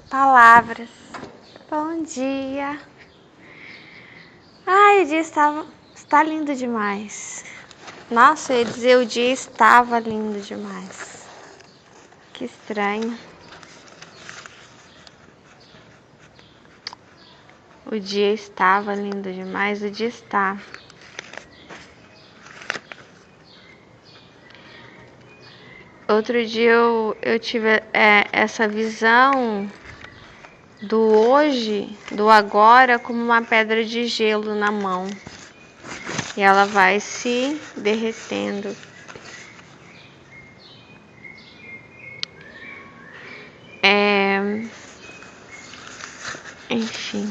palavras. Bom dia. Ai, o dia está lindo demais. Nossa, eu ia dizer, o dia estava lindo demais. Que estranho. O dia estava lindo demais, o dia está. Outro dia eu tive essa visão do hoje, do agora, como uma pedra de gelo na mão. E ela vai se derretendo. Enfim.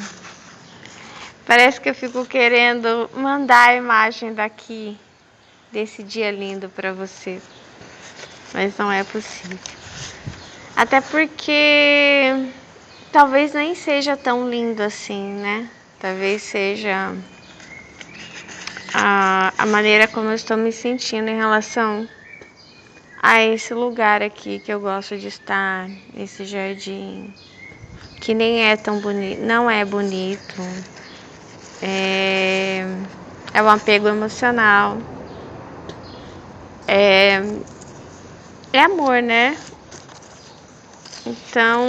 Parece que eu fico querendo mandar a imagem daqui, desse dia lindo para você. Mas não é possível. Até porque talvez nem seja tão lindo assim, né? Talvez seja a maneira como eu estou me sentindo em relação a esse lugar aqui que eu gosto de estar, esse jardim, que nem é tão bonito, não é bonito, é um apego emocional, é amor, né? Então,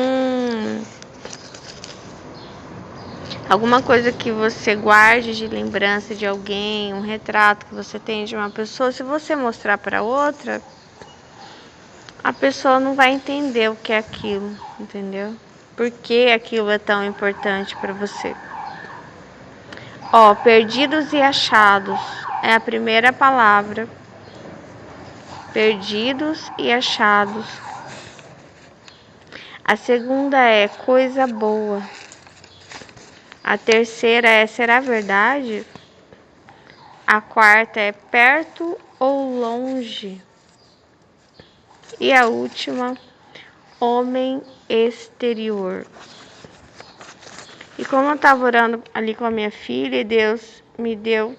alguma coisa que você guarde de lembrança de alguém, um retrato que você tem de uma pessoa, se você mostrar para outra, a pessoa não vai entender o que é aquilo, entendeu? Por que aquilo é tão importante para você? Ó, perdidos e achados é a primeira palavra. Perdidos e achados. A segunda é coisa boa. A terceira é será verdade? A quarta é perto ou longe? E a última, homem exterior. E como eu estava orando ali com a minha filha, Deus me deu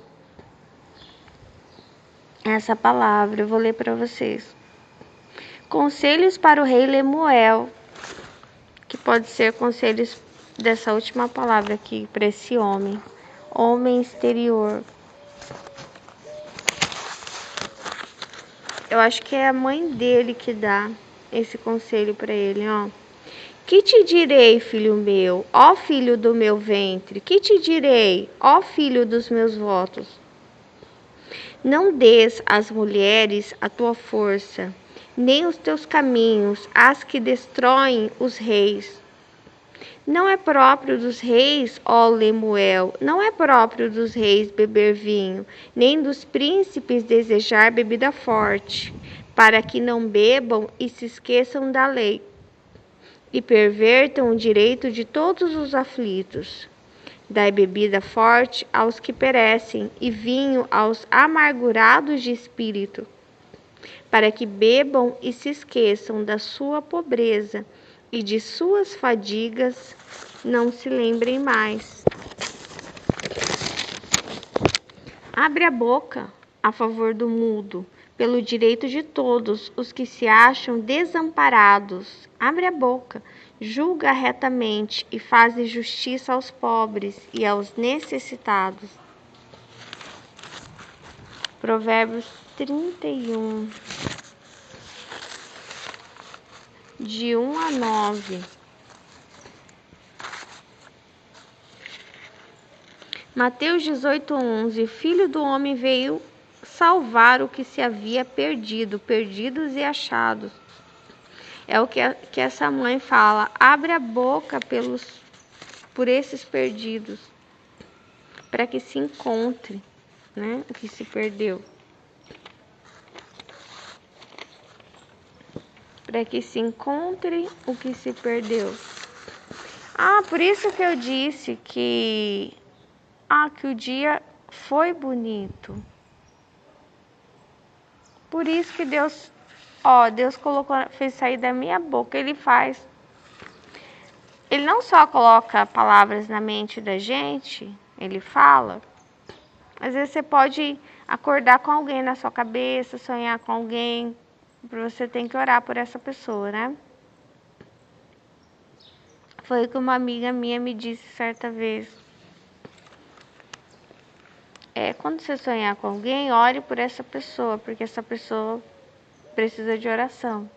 essa palavra, eu vou ler para vocês. Conselhos para o rei Lemuel, que pode ser conselhos dessa última palavra aqui, para esse homem. Homem exterior. Eu acho que é a mãe dele que dá esse conselho para ele, ó. Que te direi, filho meu, ó filho do meu ventre? Que te direi, ó filho dos meus votos? Não des às mulheres a tua força, nem os teus caminhos às que destroem os reis. Não é próprio dos reis, ó Lemuel, não é próprio dos reis beber vinho, nem dos príncipes desejar bebida forte, para que não bebam e se esqueçam da lei, e pervertam o direito de todos os aflitos. Dai bebida forte aos que perecem, e vinho aos amargurados de espírito, para que bebam e se esqueçam da sua pobreza, e de suas fadigas não se lembrem mais. Abre a boca a favor do mudo, pelo direito de todos os que se acham desamparados. Abre a boca, julga retamente e faz justiça aos pobres e aos necessitados. Provérbios 31, de 1 a 9. Mateus 18:11. Filho do homem veio salvar o que se havia perdido, perdidos e achados. É o que essa mãe fala. Abre a boca por esses perdidos, para que se encontre, né, o que se perdeu. Para que se encontre o que se perdeu. Por isso que eu disse que o dia foi bonito. Por isso que Deus colocou, fez sair da minha boca, Ele faz. Ele não só coloca palavras na mente da gente, Ele fala. Às vezes você pode acordar com alguém na sua cabeça, sonhar com alguém, você tem que orar por essa pessoa, né? Foi o que uma amiga minha me disse certa vez. Quando você sonhar com alguém, ore por essa pessoa, porque essa pessoa precisa de oração.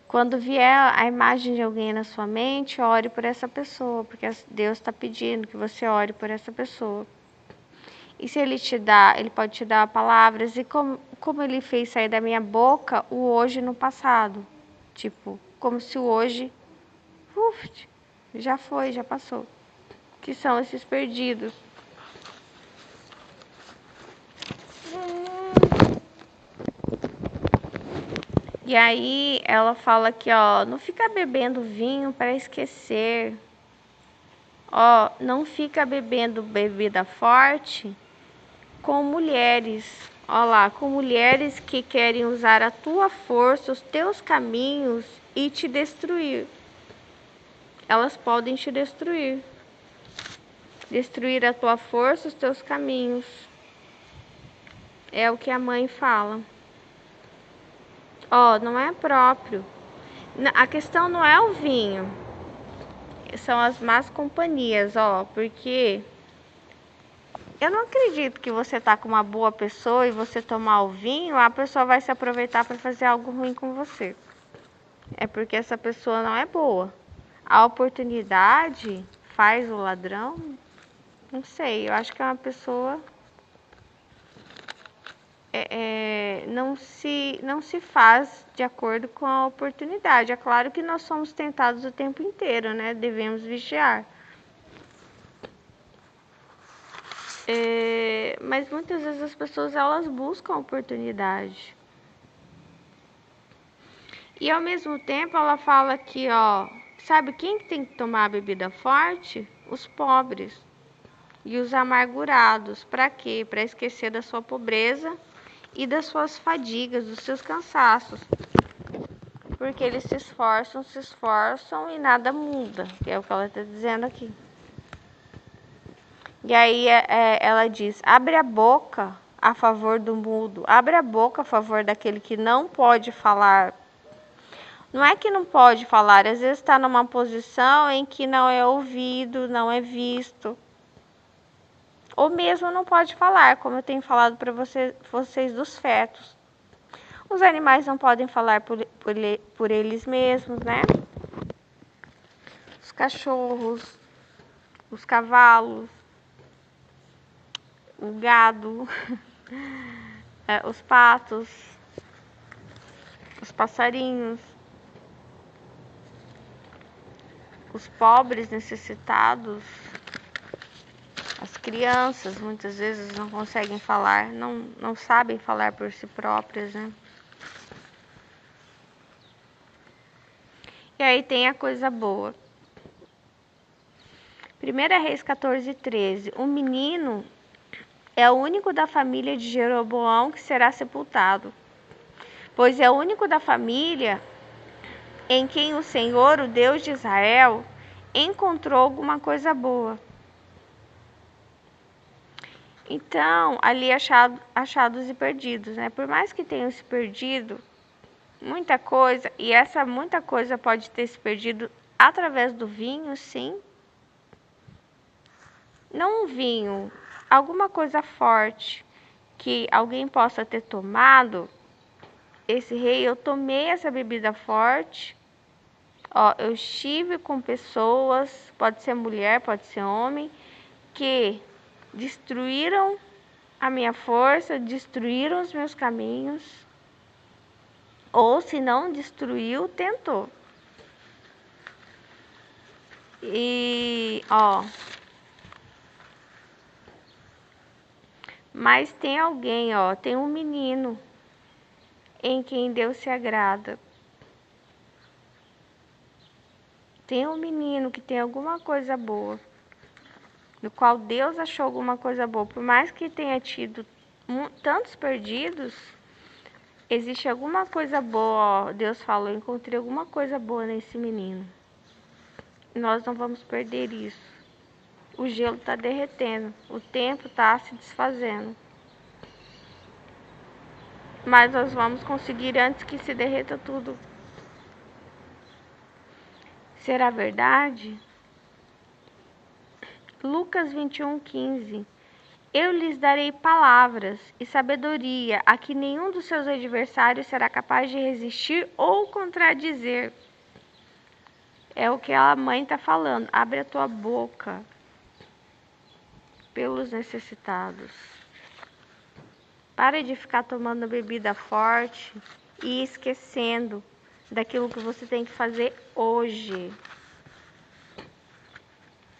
Quando vier a imagem de alguém na sua mente, ore por essa pessoa, porque Deus está pedindo que você ore por essa pessoa. E se Ele te dá, Ele pode te dar palavras, e como Ele fez sair da minha boca o hoje no passado. Tipo, como se o hoje, já foi, já passou. Que são esses perdidos. E aí ela fala aqui, ó, não fica bebendo vinho para esquecer. Ó, não fica bebendo bebida forte com mulheres. Ó lá, com mulheres que querem usar a tua força, os teus caminhos e te destruir. Elas podem te destruir. Destruir a tua força, os teus caminhos. É o que a mãe fala. Ó, não é próprio. A questão não é o vinho. São as más companhias, ó. Porque eu não acredito que você tá com uma boa pessoa e você tomar o vinho, a pessoa vai se aproveitar para fazer algo ruim com você. É porque essa pessoa não é boa. A oportunidade faz o ladrão? Não sei, eu acho que é uma pessoa não se faz de acordo com a oportunidade. É claro que nós somos tentados o tempo inteiro, né? Devemos vigiar. Mas muitas vezes as pessoas elas buscam oportunidade. E ao mesmo tempo ela fala aqui, ó, sabe quem que tem que tomar a bebida forte? Os pobres e os amargurados. Para quê? Para esquecer da sua pobreza e das suas fadigas, dos seus cansaços. Porque eles se esforçam e nada muda, que é o que ela está dizendo aqui. E aí ela diz, abre a boca a favor do mudo, abre a boca a favor daquele que não pode falar. Não é que não pode falar, às vezes está numa posição em que não é ouvido, não é visto. Ou mesmo não pode falar, como eu tenho falado para vocês dos fetos. Os animais não podem falar por eles mesmos, né? Os cachorros, os cavalos, o gado, os patos, os passarinhos, os pobres necessitados, as crianças muitas vezes não conseguem falar, não sabem falar por si próprias, né? E aí tem a coisa boa. 1 Reis 14:13. O menino é o único da família de Jeroboão que será sepultado, pois é o único da família em quem o Senhor, o Deus de Israel, encontrou alguma coisa boa. Então, ali achados e perdidos, né? Por mais que tenham se perdido muita coisa, e essa muita coisa pode ter se perdido através do vinho, sim. Não um vinho, alguma coisa forte que alguém possa ter tomado. Esse rei, eu tomei essa bebida forte. Ó, eu estive com pessoas, pode ser mulher, pode ser homem, que destruíram a minha força, destruíram os meus caminhos, ou se não destruiu, tentou. E, ó, mas tem alguém, ó, tem um menino em quem Deus se agrada. Tem um menino que tem alguma coisa boa, no qual Deus achou alguma coisa boa. Por mais que tenha tido tantos perdidos, existe alguma coisa boa, ó. Deus falou, eu encontrei alguma coisa boa nesse menino. Nós não vamos perder isso. O gelo está derretendo, o tempo está se desfazendo. Mas nós vamos conseguir antes que se derreta tudo. Será verdade? Lucas 21:15. Eu lhes darei palavras e sabedoria a que nenhum dos seus adversários será capaz de resistir ou contradizer. É o que a mãe está falando. Abre a tua boca pelos necessitados. Para de ficar tomando bebida forte e esquecendo daquilo que você tem que fazer hoje.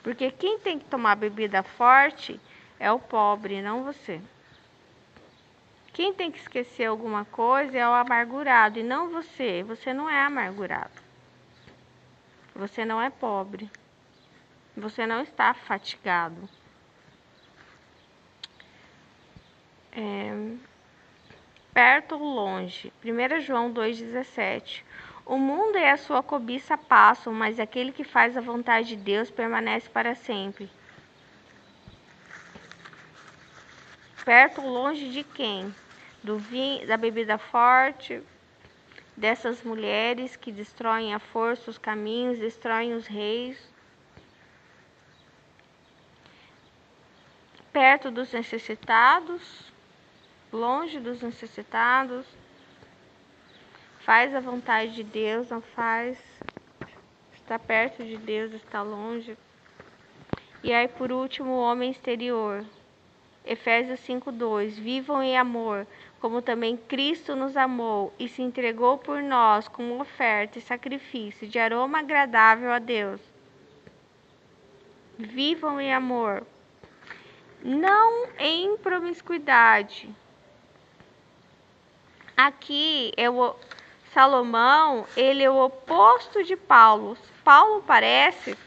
Porque quem tem que tomar bebida forte é o pobre, não você. Quem tem que esquecer alguma coisa é o amargurado e não você. Você não é amargurado. Você não é pobre. Você não está fatigado. Perto ou longe. 1 João 2,17. O mundo e a sua cobiça passam, mas aquele que faz a vontade de Deus permanece para sempre. Perto ou longe de quem? Do vinho, da bebida forte, dessas mulheres que destroem à força os caminhos, destroem os reis. Perto dos necessitados, longe dos necessitados. Faz a vontade de Deus, não faz. Está perto de Deus, está longe. E aí, por último, o homem exterior. Efésios 5:2. Vivam em amor, como também Cristo nos amou e se entregou por nós como oferta e sacrifício de aroma agradável a Deus. Vivam em amor, não em promiscuidade. Aqui, Salomão, ele é o oposto de Paulo. Paulo parece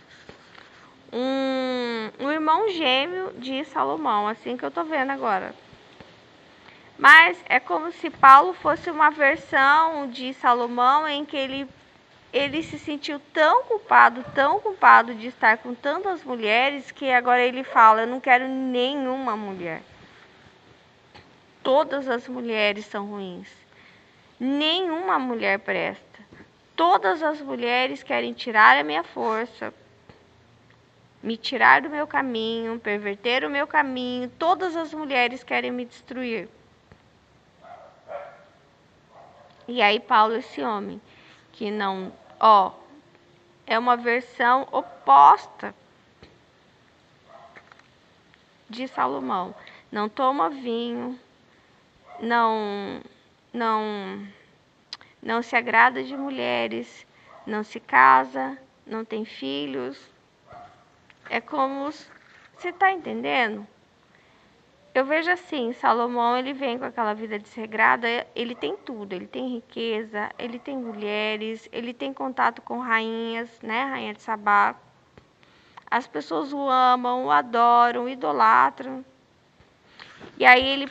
um irmão gêmeo de Salomão, assim que eu tô vendo agora. Mas é como se Paulo fosse uma versão de Salomão em que ele se sentiu tão culpado de estar com tantas mulheres, que agora ele fala: eu não quero nenhuma mulher. Todas as mulheres são ruins. Nenhuma mulher presta. Todas as mulheres querem tirar a minha força, me tirar do meu caminho, perverter o meu caminho. Todas as mulheres querem me destruir. E aí Paulo, esse homem, que não, é uma versão oposta de Salomão. Não toma vinho, não se agrada de mulheres, não se casa, não tem filhos. É como, você está entendendo? Eu vejo assim, Salomão, ele vem com aquela vida desregrada, ele tem tudo, ele tem riqueza, ele tem mulheres, ele tem contato com rainhas, né, rainha de Sabá. As pessoas o amam, o adoram, o idolatram. E aí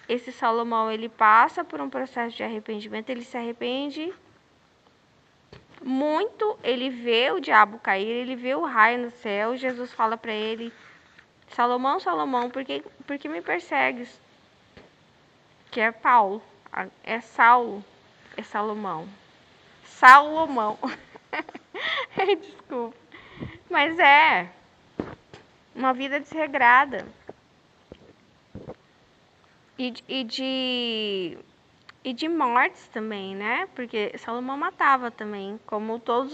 esse Salomão, ele passa por um processo de arrependimento, ele se arrepende muito, ele vê o diabo cair, ele vê o raio no céu, Jesus fala para ele: Salomão, Salomão, por que me persegues? Que é Paulo, é Saulo, é Salomão. Salomão. Desculpa. Mas é uma vida desregrada. E de mortes também, né? Porque Salomão matava também, como todos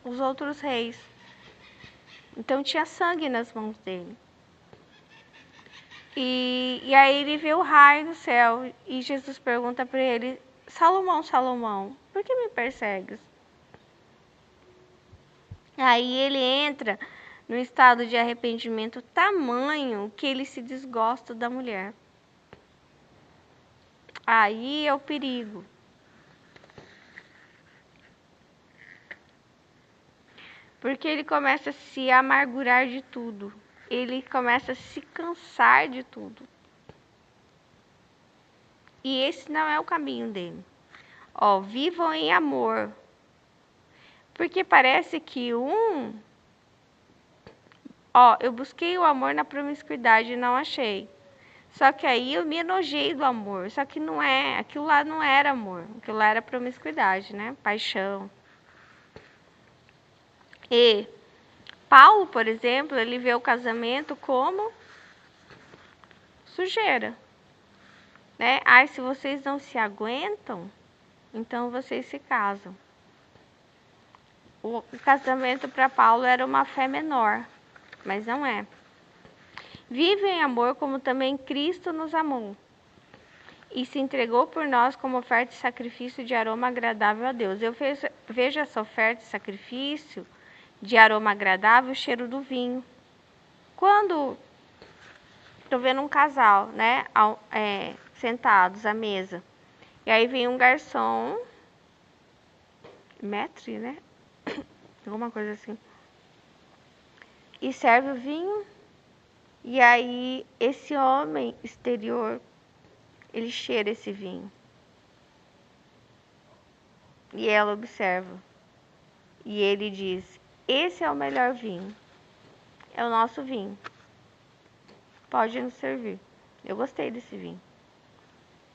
os outros reis. Então tinha sangue nas mãos dele. E aí ele vê o raio do céu e Jesus pergunta para ele: Salomão, Salomão, por que me persegues? Aí ele entra no estado de arrependimento tamanho que ele se desgosta da mulher. Aí é o perigo. Porque ele começa a se amargurar de tudo. Ele começa a se cansar de tudo. E esse não é o caminho dele. Vivam em amor. Porque parece que eu busquei o amor na promiscuidade e não achei. Só que aí eu me enojei do amor. Só que não é, aquilo lá não era amor. Aquilo lá era promiscuidade, né? Paixão. E Paulo, por exemplo, ele vê o casamento como sujeira, né? Ai, se vocês não se aguentam, então vocês se casam. O casamento para Paulo era uma fé menor, mas não é. Vive em amor como também Cristo nos amou e se entregou por nós como oferta e sacrifício de aroma agradável a Deus. Eu vejo essa oferta e sacrifício de aroma agradável, o cheiro do vinho. Quando estou vendo um casal, né, sentados à mesa, e aí vem um garçom, maître, né, alguma coisa assim, e serve o vinho, e aí esse homem exterior, ele cheira esse vinho. E ela observa. E ele diz: esse é o melhor vinho. É o nosso vinho. Pode nos servir. Eu gostei desse vinho.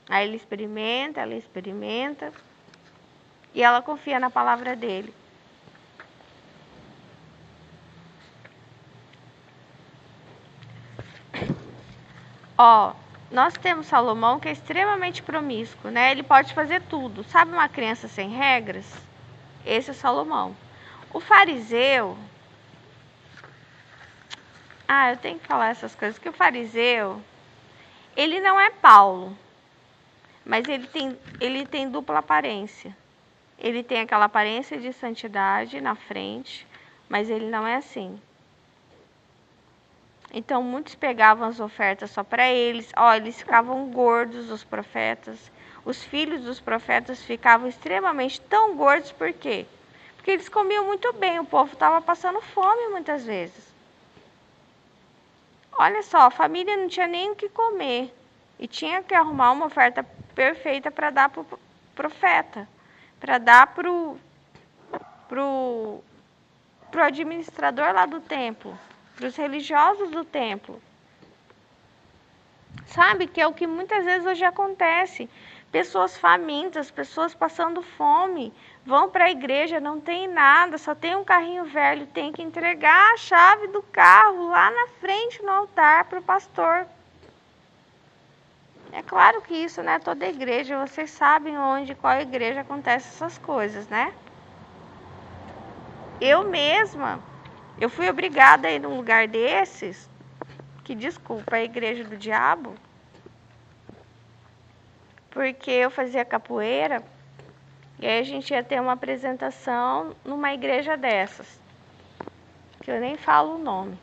Aí ele experimenta, ela experimenta. E ela confia na palavra dele. Ó, nós temos Salomão, que é extremamente promíscuo, né? Ele pode fazer tudo. Sabe uma criança sem regras? Esse é Salomão. O fariseu... eu tenho que falar essas coisas. Que o fariseu, ele não é Paulo, mas ele tem dupla aparência. Ele tem aquela aparência de santidade na frente, mas ele não é assim. Então, muitos pegavam as ofertas só para eles. Eles ficavam gordos, os profetas. Os filhos dos profetas ficavam extremamente tão gordos, por quê? Porque eles comiam muito bem, o povo estava passando fome muitas vezes. Olha só, a família não tinha nem o que comer. E tinha que arrumar uma oferta perfeita para dar para o profeta. Para dar para o administrador lá do templo. Para os religiosos do templo. Sabe que é o que muitas vezes hoje acontece. Pessoas famintas, pessoas passando fome, vão para a igreja, não tem nada, só tem um carrinho velho, tem que entregar a chave do carro lá na frente no altar para o pastor. É claro que isso não é toda igreja, vocês sabem onde, qual igreja acontece essas coisas, né? Eu mesma, eu fui obrigada a ir num lugar desses, que desculpa, é a igreja do diabo, porque eu fazia capoeira e aí a gente ia ter uma apresentação numa igreja dessas, que eu nem falo o nome,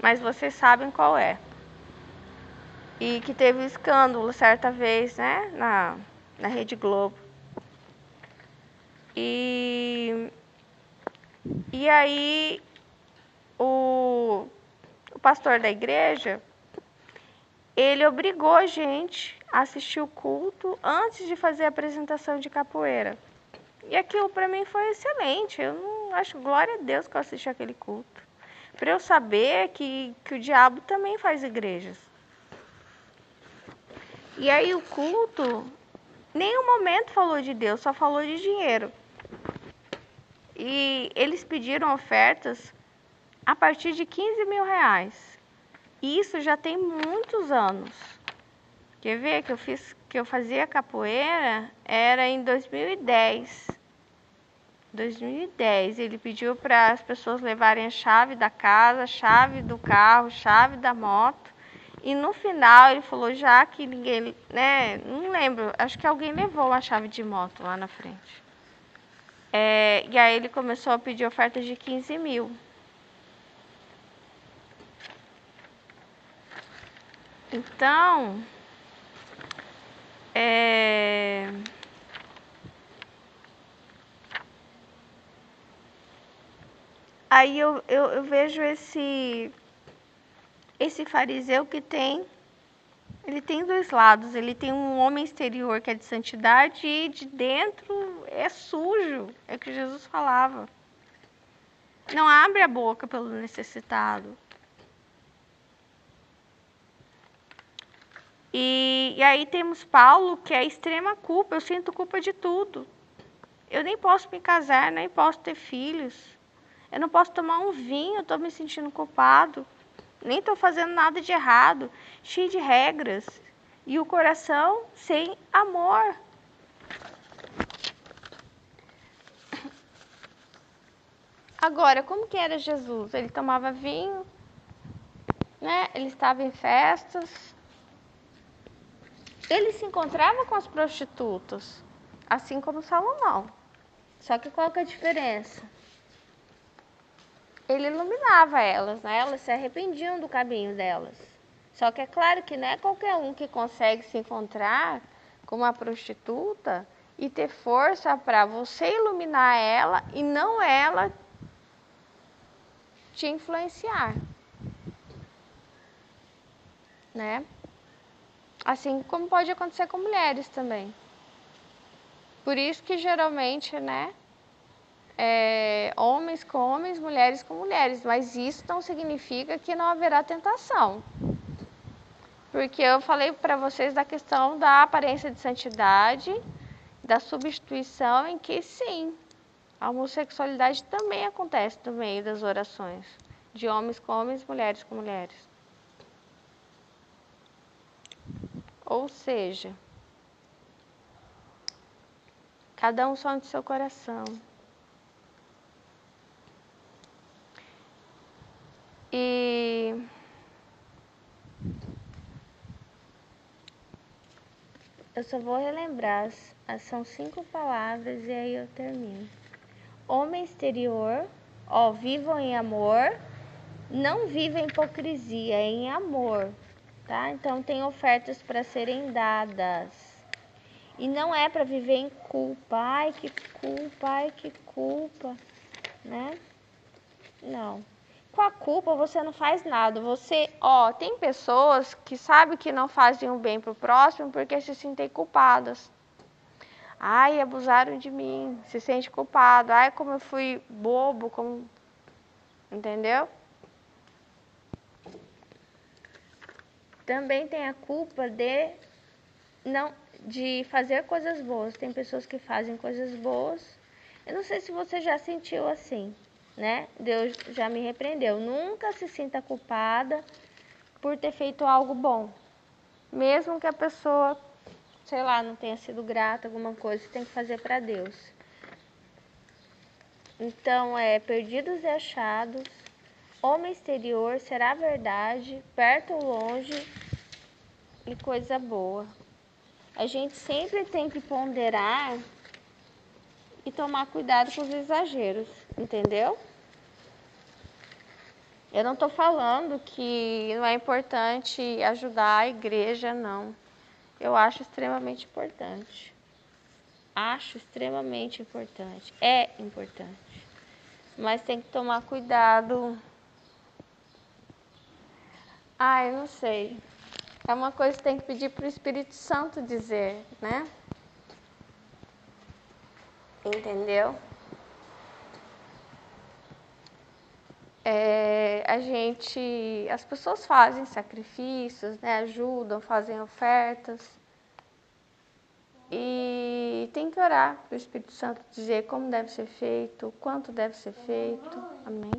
mas vocês sabem qual é. E que teve um escândalo certa vez, né, na Rede Globo. E aí o pastor da igreja, ele obrigou a gente a assistir o culto antes de fazer a apresentação de capoeira. E aquilo para mim foi excelente. Eu não acho, glória a Deus que eu assisti aquele culto. Para eu saber que o diabo também faz igrejas. E aí o culto, nenhum momento falou de Deus, só falou de dinheiro. E eles pediram ofertas a partir de 15 mil reais. Isso já tem muitos anos. Quer ver que eu fazia capoeira? Era em 2010. 2010, ele pediu para as pessoas levarem a chave da casa, chave do carro, chave da moto. E no final ele falou, já que ninguém, né, não lembro, acho que alguém levou uma chave de moto lá na frente. E aí ele começou a pedir ofertas de 15 mil. Então, aí eu vejo esse fariseu que ele tem dois lados. Ele tem um homem exterior que é de santidade e de dentro é sujo. É o que Jesus falava. Não abre a boca pelo necessitado. E aí temos Paulo, que é extrema culpa. Eu sinto culpa de tudo. Eu nem posso me casar, nem posso ter filhos. Eu não posso tomar um vinho, eu estou me sentindo culpado. Nem estou fazendo nada de errado. Cheio de regras. E o coração sem amor. Agora, como que era Jesus? Ele tomava vinho, né? Ele estava em festas. Ele se encontrava com as prostitutas, assim como Salomão. Só que qual que é a diferença? Ele iluminava elas, né? Elas se arrependiam do caminho delas. Só que é claro que não é qualquer um que consegue se encontrar com uma prostituta e ter força para você iluminar ela e não ela te influenciar, né? Assim como pode acontecer com mulheres também. Por isso que geralmente, né, homens com homens, mulheres com mulheres, mas isso não significa que não haverá tentação. Porque eu falei para vocês da questão da aparência de santidade, da substituição, em que sim, a homossexualidade também acontece no meio das orações, de homens com homens, mulheres com mulheres. Ou seja, cada um sonha do seu coração. E eu só vou relembrar, são 5 palavras e aí eu termino. Homem exterior, vivam em amor, não viva em hipocrisia, é em amor, tá? Então tem ofertas para serem dadas. E não é para viver em culpa, ai que culpa, né? Não. Com a culpa você não faz nada. Você, tem pessoas que sabem que não fazem o bem pro próximo porque se sentem culpadas. Ai, abusaram de mim, se sente culpado. Ai, como eu fui bobo, como... Entendeu? Também tem a culpa de fazer coisas boas. Tem pessoas que fazem coisas boas. Eu não sei se você já sentiu assim, né? Deus já me repreendeu. Nunca se sinta culpada por ter feito algo bom. Mesmo que a pessoa, sei lá, não tenha sido grata, alguma coisa, você tem que fazer para Deus. Então, perdidos e achados, homem exterior, será verdade, perto ou longe, e coisa boa. A gente sempre tem que ponderar e tomar cuidado com os exageros, entendeu? Eu não estou falando que não é importante ajudar a igreja, não. Eu acho extremamente importante. Acho extremamente importante. É importante. Mas tem que tomar cuidado. Eu não sei. É uma coisa que tem que pedir para o Espírito Santo dizer, né? Entendeu? As pessoas fazem sacrifícios, né? Ajudam, fazem ofertas. E tem que orar para o Espírito Santo dizer como deve ser feito, quanto deve ser feito. Amém.